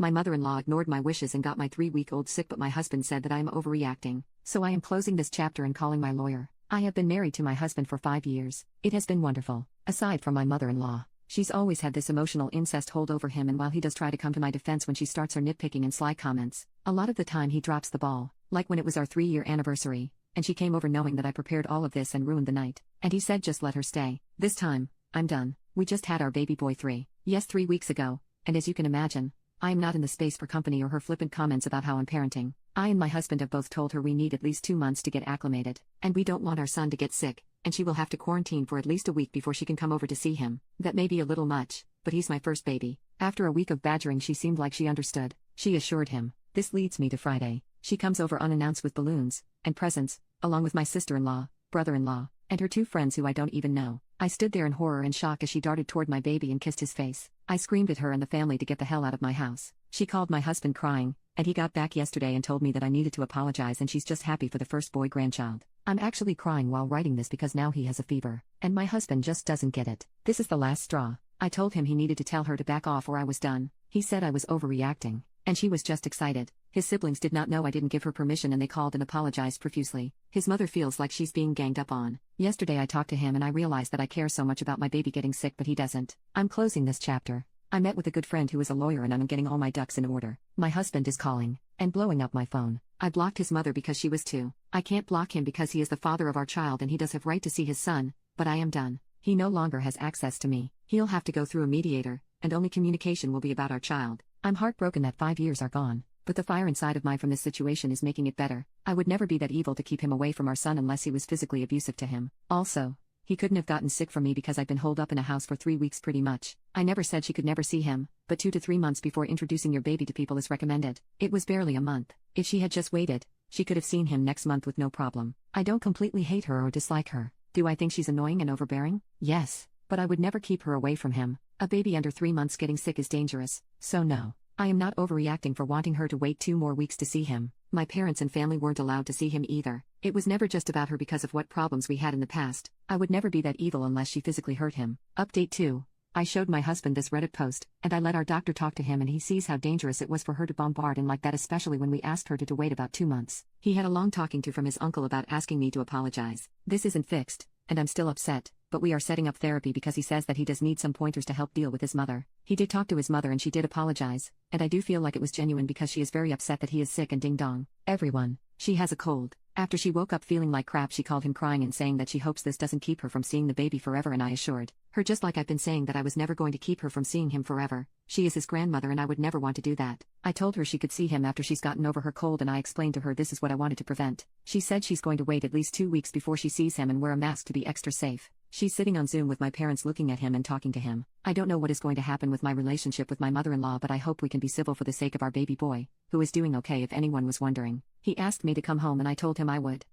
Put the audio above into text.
My mother-in-law ignored my wishes and got my 3-week-old sick, but my husband said that I am overreacting. So I am closing this chapter and calling my lawyer. I have been married to my husband for 5 years. It has been wonderful. Aside from my mother-in-law, she's always had this emotional incest hold over him, and while he does try to come to my defense when she starts her nitpicking and sly comments, a lot of the time he drops the ball, like when it was our 3-year anniversary, and she came over knowing that I prepared all of this and ruined the night, and he said just let her stay. This time, I'm done. We just had our baby boy 3 weeks ago, and as you can imagine, I am not in the space for company or her flippant comments about how I'm parenting. I and my husband have both told her we need at least 2 months to get acclimated, and we don't want our son to get sick, and she will have to quarantine for at least a week before she can come over to see him. That may be a little much, but he's my first baby. After a week of badgering, she seemed like she understood. She assured him. This leads me to Friday. She comes over unannounced with balloons and presents, along with my sister-in-law, brother-in-law, and her 2 friends who I don't even know. I stood there in horror and shock as she darted toward my baby and kissed his face. I screamed at her and the family to get the hell out of my house. She called my husband crying, and he got back yesterday and told me that I needed to apologize and she's just happy for the first boy grandchild. I'm actually crying while writing this because now he has a fever, and my husband just doesn't get it. This is the last straw. I told him he needed to tell her to back off or I was done. He said I was overreacting, and she was just excited. His siblings did not know I didn't give her permission and they called and apologized profusely. His mother feels like she's being ganged up on. Yesterday I talked to him and I realized that I care so much about my baby getting sick, but he doesn't. I'm closing this chapter. I met with a good friend who is a lawyer and I'm getting all my ducks in order. My husband is calling and blowing up my phone. I blocked his mother because she was 2. I can't block him because he is the father of our child and he does have right to see his son, but I am done. He no longer has access to me. He'll have to go through a mediator, and only communication will be about our child. I'm heartbroken that 5 years are gone, but the fire inside of me from this situation is making it better. I would never be that evil to keep him away from our son unless he was physically abusive to him. Also, he couldn't have gotten sick from me because I've been holed up in a house for 3 weeks pretty much. I never said she could never see him, but 2 to 3 months before introducing your baby to people is recommended. It was barely a month. If she had just waited, she could have seen him next month with no problem. I don't completely hate her or dislike her. Do I think she's annoying and overbearing? Yes, but I would never keep her away from him. A baby under 3 months getting sick is dangerous, so no. I am not overreacting for wanting her to wait 2 more weeks to see him. My parents and family weren't allowed to see him either. It was never just about her because of what problems we had in the past. I would never be that evil unless she physically hurt him. Update 2. I showed my husband this Reddit post, and I let our doctor talk to him, and he sees how dangerous it was for her to bombard him like that, especially when we asked her to wait about 2 months. He had a long talking to from his uncle about asking me to apologize. This isn't fixed, and I'm still upset, but we are setting up therapy because he says that he does need some pointers to help deal with his mother. He did talk to his mother and she did apologize, and I do feel like it was genuine because she is very upset that he is sick and ding dong. Everyone, she has a cold. After she woke up feeling like crap, she called him crying and saying that she hopes this doesn't keep her from seeing the baby forever, and I assured her, just like I've been saying, that I was never going to keep her from seeing him forever. She is his grandmother and I would never want to do that. I told her she could see him after she's gotten over her cold, and I explained to her this is what I wanted to prevent. She said she's going to wait at least 2 weeks before she sees him and wear a mask to be extra safe. She's sitting on Zoom with my parents looking at him and talking to him. I don't know what is going to happen with my relationship with my mother-in-law, but I hope we can be civil for the sake of our baby boy, who is doing okay if anyone was wondering. He asked me to come home and I told him I would.